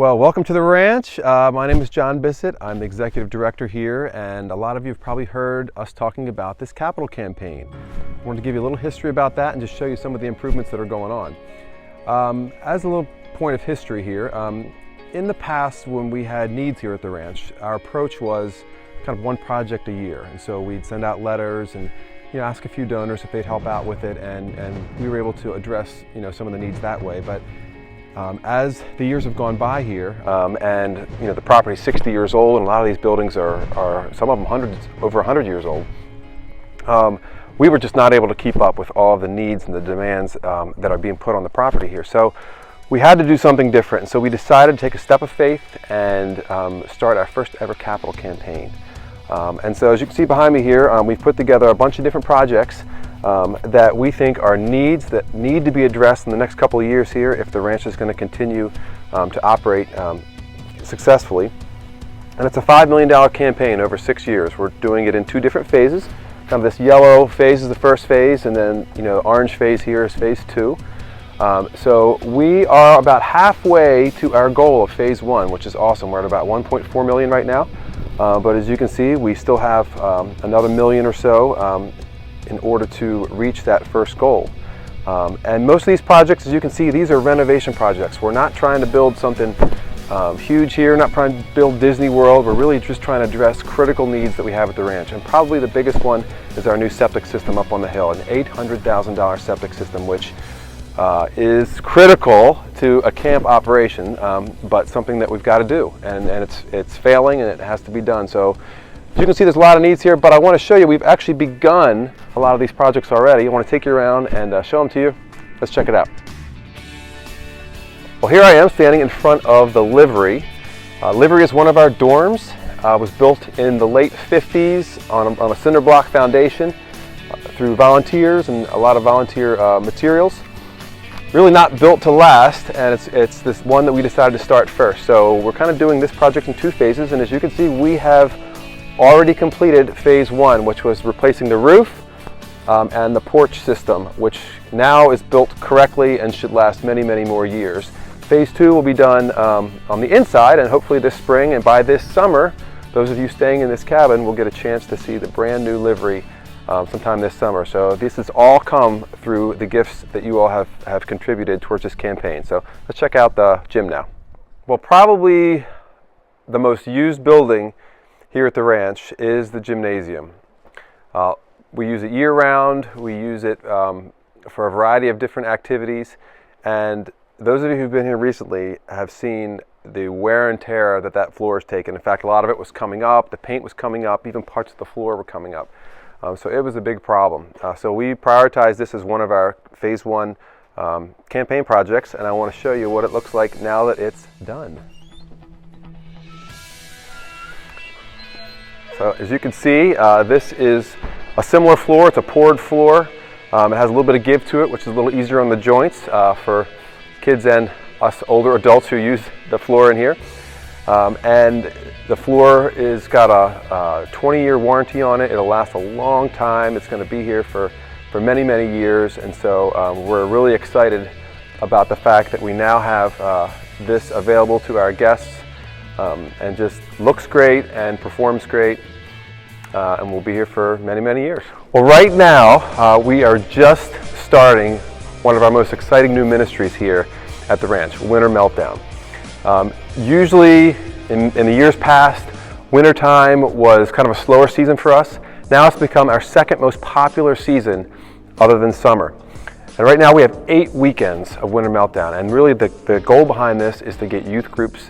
Well, welcome to the ranch. My name is John Bissett. I'm the executive director here, and a lot of you have probably heard us talking about this capital campaign. I wanted to give you a little history about that and just show you some of the improvements that are going on. As a little point of history here, in the past when we had needs here at the ranch, our approach was kind of one project a year. And so we'd send out letters and ask a few donors if they'd help out with it, and we were able to address some of the needs that way. But as the years have gone by here, and the property's 60 years old, and a lot of these buildings are some of them over 100 years old, we were just not able to keep up with all of the needs and the demands that are being put on the property here. So we had to do something different, and so we decided to take a step of faith and start our first ever capital campaign. And so as you can see behind me here, we've put together a bunch of different projects that we think are needs that need to be addressed in the next couple of years here if the ranch is going to continue to operate successfully. And it's a $5 million campaign over 6 years. We're doing it in 2 different phases. Kind of this yellow phase is the first phase, and then orange phase here is phase 2. So we are about halfway to our goal of phase 1, which is awesome. We're at about 1.4 million right now. But as you can see, we still have another million or so in order to reach that first goal. And most of these projects, as you can see, these are renovation projects. We're not trying to build something huge here, not trying to build Disney World. We're really just trying to address critical needs that we have at the ranch. And probably the biggest one is our new septic system up on the hill, an $800,000 septic system, which is critical to a camp operation, but something that we've got to do, and it's failing, and it has to be done. So as you can see, there's a lot of needs here, but I want to show you we've actually begun a lot of these projects already. I want to take you around and show them to you. Let's check it out. Well, here I am standing in front of the Livery. Livery is one of our dorms. Was built in the late 50s on a cinder block foundation through volunteers and a lot of volunteer materials. Really not built to last, and it's this one that we decided to start first. So we're kind of doing this project in 2 phases, and as you can see, we have already completed phase 1, which was replacing the roof and the porch system, which now is built correctly and should last many, many more years. Phase 2 will be done on the inside, and hopefully this spring, and by this summer, those of you staying in this cabin will get a chance to see the brand new Livery sometime this summer. So this has all come through the gifts that you all have contributed towards this campaign. So let's check out the gym now. Well, probably the most used building here at the ranch is the gymnasium. We use it year-round. We use it for a variety of different activities, and those of you who've been here recently have seen the wear and tear that floor has taken. In fact, a lot of it was coming up, the paint was coming up, even parts of the floor were coming up. So it was a big problem. So we prioritized this as one of our phase 1 campaign projects, and I want to show you what it looks like now that it's done. So as you can see, this is a similar floor. It's a poured floor. It has a little bit of give to it, which is a little easier on the joints for kids and us older adults who use the floor in here. And the floor is got a 20-year warranty on it. It'll last a long time. It's going to be here for many, many years. And so we're really excited about the fact that we now have this available to our guests, and just looks great and performs great. And we'll be here for many, many years. Well, right now we are just starting one of our most exciting new ministries here at the ranch, Winter Meltdown. Usually in the years past, wintertime was kind of a slower season for us. Now it's become our second most popular season other than summer. And right now we have 8 weekends of Winter Meltdown, and really the goal behind this is to get youth groups,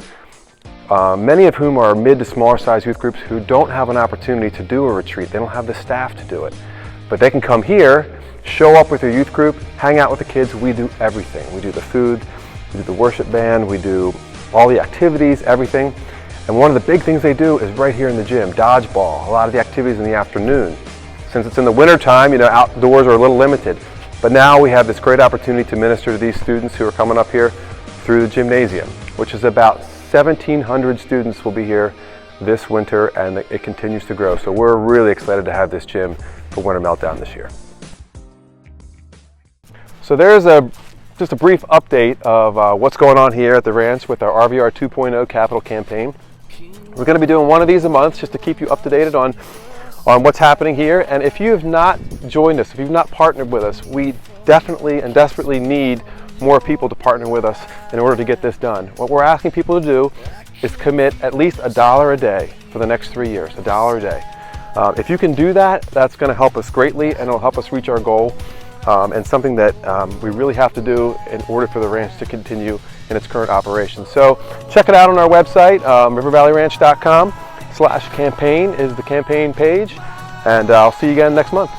many of whom are mid to smaller size youth groups who don't have an opportunity to do a retreat. They don't have the staff to do it. But they can come here, show up with their youth group, hang out with the kids. We do everything. We do the food, we do the worship band, we do all the activities, everything. And one of the big things they do is right here in the gym, dodgeball, a lot of the activities in the afternoon. Since it's in the winter time, outdoors are a little limited. But now we have this great opportunity to minister to these students who are coming up here through the gymnasium, which is about 1,700 students will be here this winter, and it continues to grow. So we're really excited to have this gym for Winter Meltdown this year. So there's a Just a brief update of what's going on here at the ranch with our RVR 2.0 capital campaign. We're going to be doing one of these a month just to keep you up to date on what's happening here. And if you have not joined us, if you've not partnered with us, we definitely and desperately need more people to partner with us in order to get this done. What we're asking people to do is commit at least $1 a day for the next 3 years, $1 a day. If you can do that, that's going to help us greatly, and it'll help us reach our goal, and something that we really have to do in order for the ranch to continue in its current operation. So check it out on our website, rivervalleyranch.com/campaign is the campaign page, and I'll see you again next month.